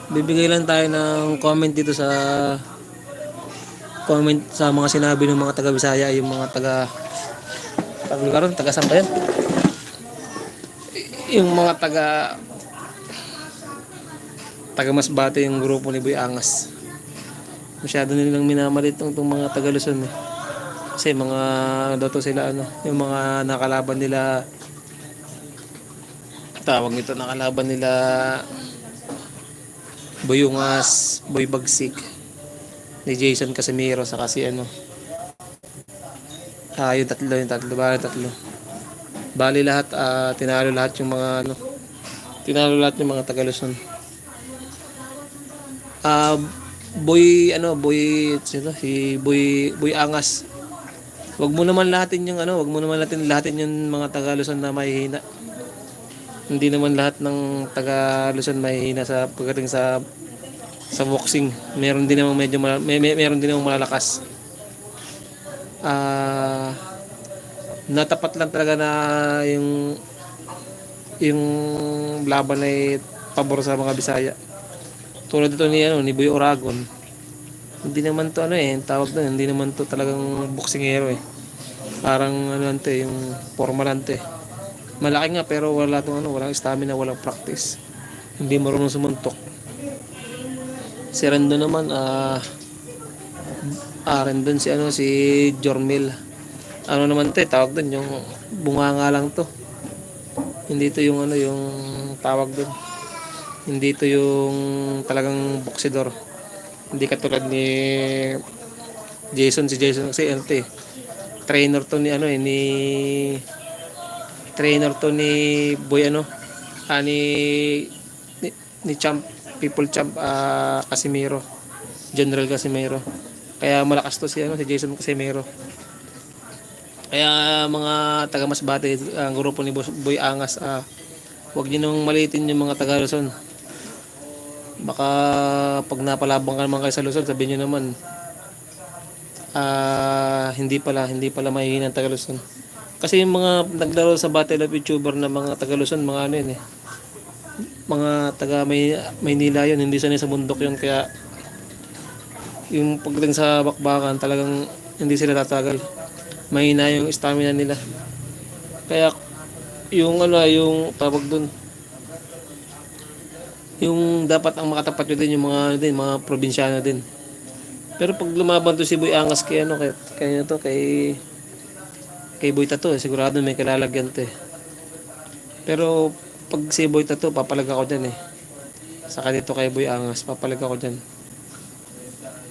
Bibigay lang tayo ng comment dito sa comment sa mga sinabi ng mga taga Bisaya, yung mga taga saan ba yan? Yung mga taga Masbate, yung grupo ni Boy Angas. Masyado nilang minamalit itong mga taga Luzon eh. Kasi mga daw to sila yung mga nakalaban nila, tawag nito, nakalaban nila Boy Ungas, Boy Bagsik, ni Jason Casimiro, sa kasi yung tatlo, bali lahat, tinalo lahat yung mga taga Luzon. ah si Boy Angas, wag mo naman lahatin yung mga taga Luzon na mahihina. Hindi naman lahat ng taga Luzon mahihina sa pagdating sa boxing. Meron din namang meron din namang malalakas. Natapat lang talaga na yung laban ay pabor sa mga Bisaya. Tulad ito ni Boy Oragon. Hindi naman to tawag doon, hindi naman to talagang boksingero eh. Parang lang to, yung formal lang to eh. Malaki nga pero walang stamina, walang practice. Hindi marunong sumuntok. Si Rendon naman, Rendon si Jormil. Naman to tawag doon, yung bunganga lang to. Hindi to yung yung tawag doon. Hindi to yung talagang boksidor. Hindi katulad ni Jason. Si Jason kasi trainer to ni Boy ni Champ, People Champ, Casimiro, General Casimiro. Kaya malakas to si Jason Casimiro. Kaya mga taga Masbate, ang grupo ni Boy Angas, huwag niyo nang maliitin yung mga taga Luzon. Baka pag napalabang ka naman kayo sa Luzon, sabihin niyo naman hindi pala mahihina ang taga Luzon. Kasi yung mga naglaro sa Battle of YouTuber na mga taga Luzon, mga mga taga Maynila yun, hindi sanay sa bundok yun, kaya yung pagdating sa bakbakan talagang hindi sila tatagal. Mahina yung stamina nila. Kaya yung yung tawag dun, yung dapat ang makatapat nyo din yung mga probinsyano din. Pero pag lumaban to si Boy Angas kay Boy Tato, sigurado may kalalagyan to eh. Pero pag si Boy Tato, papalag ako dyan eh. Saka dito kay Boy Angas, papalag ako dyan.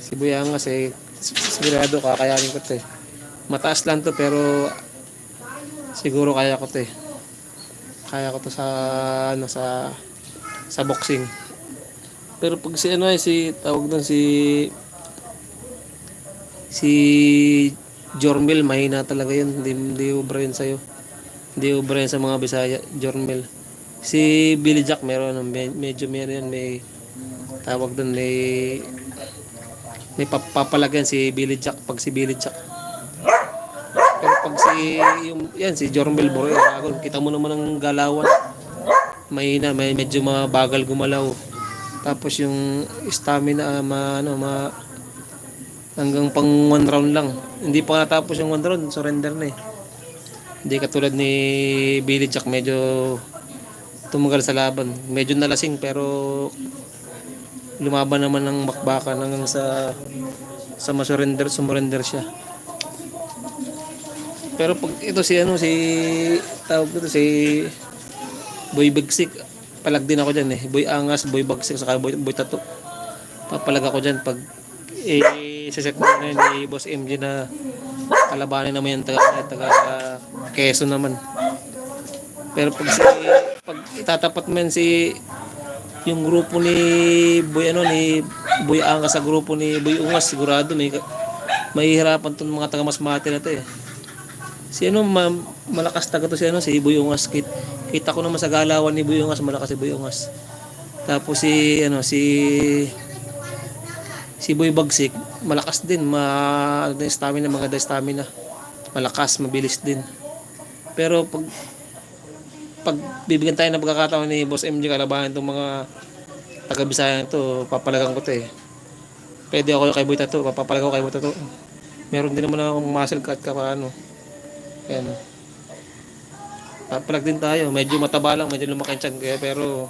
Si Boy Angas sigurado kakayanin ko to eh. Mataas lang to pero siguro kaya ko to eh. Kaya ko to sa boxing. Pero pag si tawag doon, si Jormel, mahina talaga yun. Hindi ubra yun sa'yo. Hindi ubra yun sa mga Bisaya, Jormel. Si Billy Jack meron, medyo meron, may tawag doon, may papalagyan si Billy Jack pag si Billy Jack. Pero pag si Jormel Borrego, kita mo naman ang galawan. Mahina, medyo mabagal gumalaw. Tapos yung stamina hanggang pang 1 round lang. Hindi pa natapos yung 1 round, surrender na eh. Hindi katulad ni Billy Jack, medyo tumagal sa laban. Medyo nalasing pero lumaban naman ng bakbakan hanggang sa sumurrender siya. Pero pag ito tawag dito si Boy Bagsik, palag din ako dyan eh. Boy Angas, Boy Bagsik, saka Boy Tato. Papalag ako dyan pag siset mo na yun ni Boss MG na kalabanin naman yung taga Quezon naman. Pero pag itatapat mo yan yung grupo ni Boy Angas sa grupo ni Boy Ungas, sigurado mahihirapan tong mga taga Masbate na to eh. Malakas taga to si Boy Ungas. Kita ko naman sa galawan ni Boy Ungas, malakas si Boy Ungas. Tapos si Boy Bagsik, malakas din, stamina, maganda stamina. Malakas, mabilis din. Pero pag bibigyan tayo ng pagkakataon ni Boss MJ kalabahan itong mga taga Bisaya to, papalagan ko to eh. Pwede ako kay Boy Tattoo, papapalagan ko kay Boy Tattoo. Meron din naman akong muscle cut ka paano. Ayan. Papalag din tayo, medyo mataba lang, medyo lumaki ang tiyan kaya, pero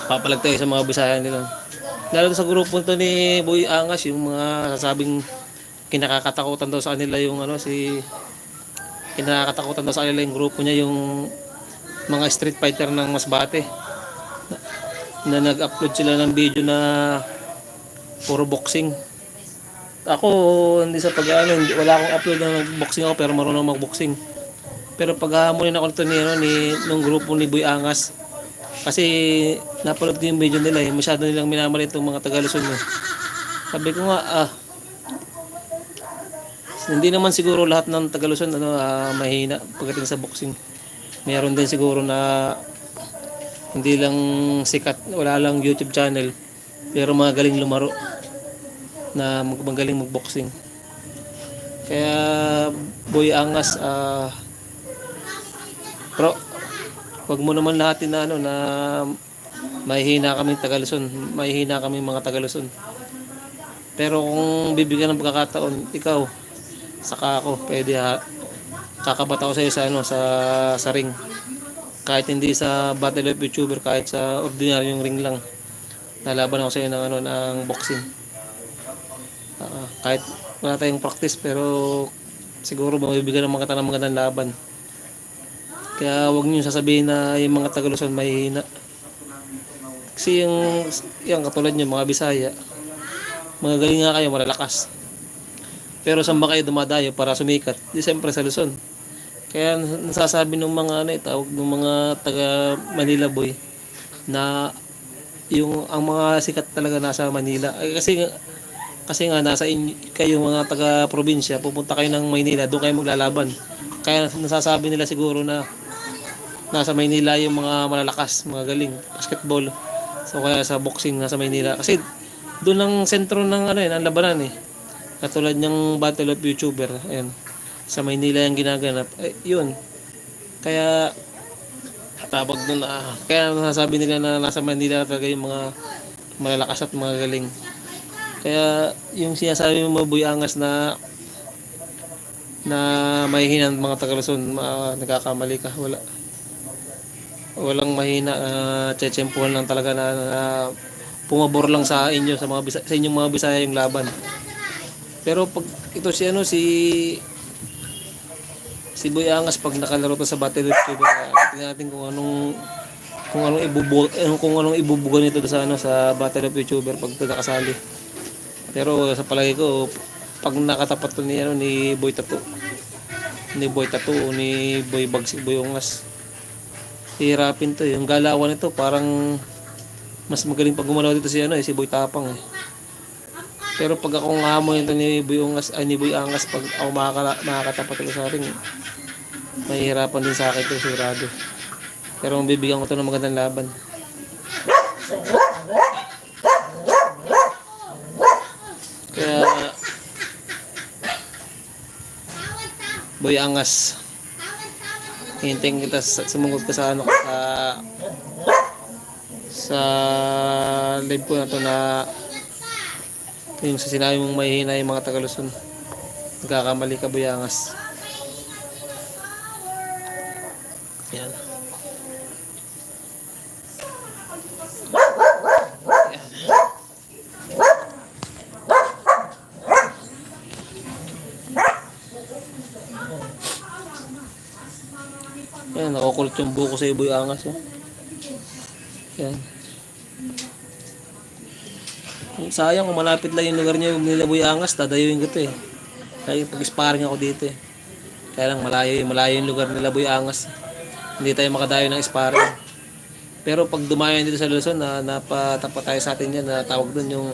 papalag tayo sa mga Bisaya nila. Lalo sa grupo to ni Boy Angas, yung mga sasabing kinakatakutan daw sa kanila yung kinakatakutan daw sa kanila yung grupo niya, yung mga street fighter ng Masbate na nag-upload sila ng video na puro boxing. Ako hindi sa wala akong upload ng boxing ako, pero marunong magboxing. Pero paghahamulin ako nung grupo ni Boy Angas, kasi napanood ko yung video nila masyado nilang minamali itong mga taga Luzon Sabi ko nga, hindi naman siguro lahat ng taga Luzon mahina pagdating sa boxing. Meron din siguro na hindi lang sikat, wala lang YouTube channel, pero mga galing lumaro na magaling magboxing. Kaya Boy Angas, bro, wag mo naman lahat na na mahihina kaming taga Luzon, mahihina kaming mga taga Luzon. Pero kung bibigyan ng pagkakataon, ikaw saka ako, pwede kakabata ko sa iyo sa ring. Kahit hindi sa Battle of YouTuber, kahit sa ordinaryong ring lang. Lalaban ako sa iyo ng boxing. Kahit wala tayong practice, pero siguro mabibigyan ng mga kita ng magandang laban. Kaya huwag niyo sasabihin na yung mga taga Luzon mahihina. Kasi yung katulad niyo, mga Bisaya, mga galing nga kayo, malalakas. Pero saan ba kayo dumadayo para sumikat? Di siyempre sa Luzon. Kaya nasasabi ng mga tawag ng mga taga Manila boy na ang mga sikat talaga nasa Manila. Kasi nga nasa kayo mga taga probinsya, pupunta kayo ng Maynila, doon kayo maglalaban. Kaya nasasabi nila siguro na nasa Maynila yung mga malalakas, mga galing basketball. So kaya sa boxing nasa Maynila, kasi doon ang sentro ng ng labanan Katulad ng Battle of YouTuber, ayan. Sa Maynila yung ginaganap. Yun. Kaya tabag doon kaya nasasabi nila na nasa Manila talaga yung mga malalakas at mga galing. Kaya yung sinasabi mo Boy Angas na mahihina ang mga taga Luzon, nagkakamali ka. Walang mahina, tsetsempuhan lang talaga na pumabor lang sa inyo, sa inyong mga Bisaya yung laban. Pero pag ito si Boy Angas, pag nakalaro to sa Battle of YouTuber, tingnan natin kung anong ibubuga nito sa Battle of YouTuber pag nakasali. Pero sa palagi ko, pag nakatapat to ni Boy Tattoo, o ni Boy Bagsik, Boy Angas, hihirapin to. Yung galawan nito parang mas magaling pag gumalaw dito si Boy Tapang Pero pag ako hamon ito ni Boy Angas, pag ako makakatapat ito sa ring, mahihirapan din sa akin ito, sigurado. Pero bibigyan ko ito ng magandang laban. Kaya Boy Angas, hintayin kita, sumunod ka sa sa live ko na to na yung sa sinabi mong mahihina yung mga taga Luzon. Nagkakamali ka Boy Angas. Yan. Yan, nakukulot yung buko sa Boy Angas. Yan. Sayang kung malapit lang yung lugar niya nila Boy Angas, dadayuin ko ito Kaya pag-sparring ako dito Kaya lang malayo yung lugar nila Boy Angas. Hindi tayo makadayo ng sparring. Pero pag dumayo dito sa Luzon, napatapat tayo sa atin yan, na tawag doon yung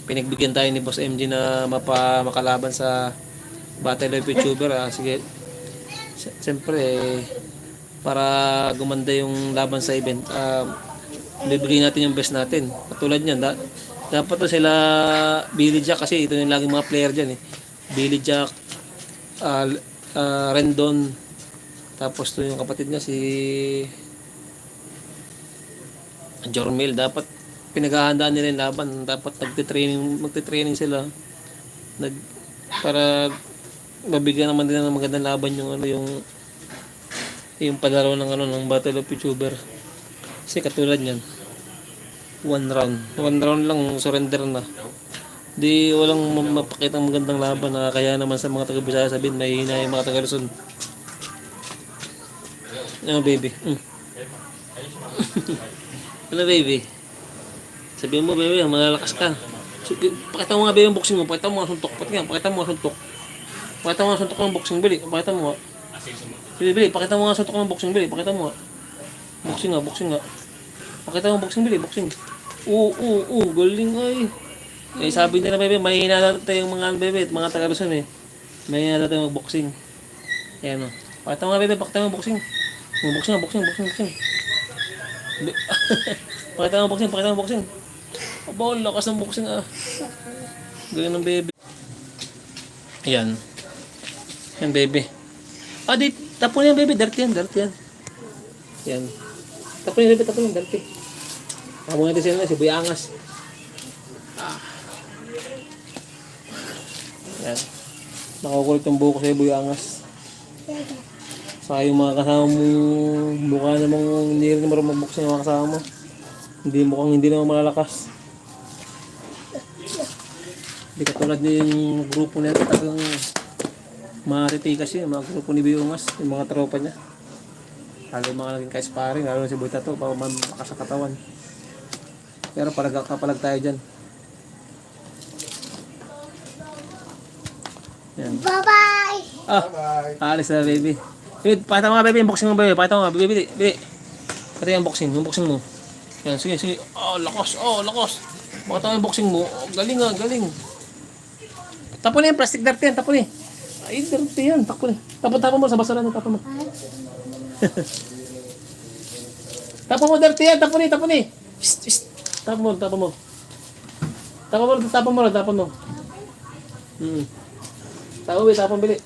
pinagbigyan tayo ni Boss MG na makalaban sa Battle of YouTuber. Sige, siyempre para gumanda yung laban sa event, bibigyan natin yung best natin. Katulad niyan, dapat to sila Billy Jack, kasi ito yung laging mga player dyan Billy Jack, Rendon, tapos to yung kapatid niya si Jormel, dapat pinaghahandaan nila yung laban. Dapat magte-training sila. Nag, para mabigyan naman nila ng magandang laban yung ano yung palaro ng ano ng Battle of YouTuber. Kasi katulad niyan, one round lang surrender na. Di walang mapakitang magandang laban na kaya naman sa mga taga Bisaya sabihin may hina yung mga taga Luzon. Ano baby? Ano baby? Sabihin mo baby, malalakas ka. Pakita mo nga baby yung boxing mo, pakita mo nga suntok. Pakita mo nga suntok. Pakita mo nga suntok ng boxing, bili. Pakita mo nga. Bili, pakita mo nga suntok ng boxing, bili. Pakita mo nga. Boxing nga. Pakita mo boxing, bili, boxing. Galing ay. Eh sabi nila bebe, mahina na tayo yung mga bebe, mga taga Luzon eh. Mahina na tayo mag-boxing. Ayan o. Pakita mo nga bebe, pakita mo boxing. Boxing. Pakita mo boxing. Aba, lakas ng boxing ah. Galing ng bebe. Ayan. Ayan bebe. Di, tapon yan bebe, dirty yan. Yan. Tapon yan, dirty. Tapon natin sila, si Boy Angas. Yan. Nakakulit yung buhok sa Boy Angas. Saka yung mga kasama mo, mukha namang hindi rin marunong mag-boxing yung mga kasama mo. Hindi naman malalakas. Hindi katulad yung grupo nito, talagang maritikas yun, mga grupo ni Boy Angas, yung mga tropa niya. Lalo yung mga naging ka-sparring, lalo si Boy Tato, para makakas sa katawan. Pero kapalag tayo dyan. Yan. Bye-bye! Bye-bye. Alis na baby. Pakita mo nga baby, yung boxing mo baby. Pakita mo nga baby. Pakita yung boxing mo. Yan, sige. Lakas. Pakita mo yung boxing mo. Galing. Tapon na yung plastic dart yan, tapon eh. Ay, dirty yan, tapon eh. Tapon mo sa basura na, tapon mo. Tapon mo, dirty yan, tapon eh. Shh. Tapon mo. Tapon mo. Tapon bili.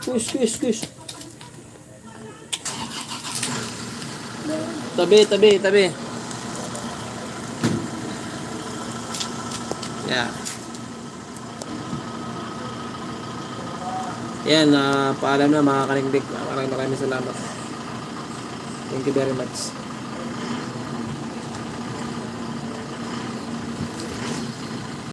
Kush. Tabi. Yeah. Yan, paalam na mga kaningdik. Maraming salamat. Thank you very much.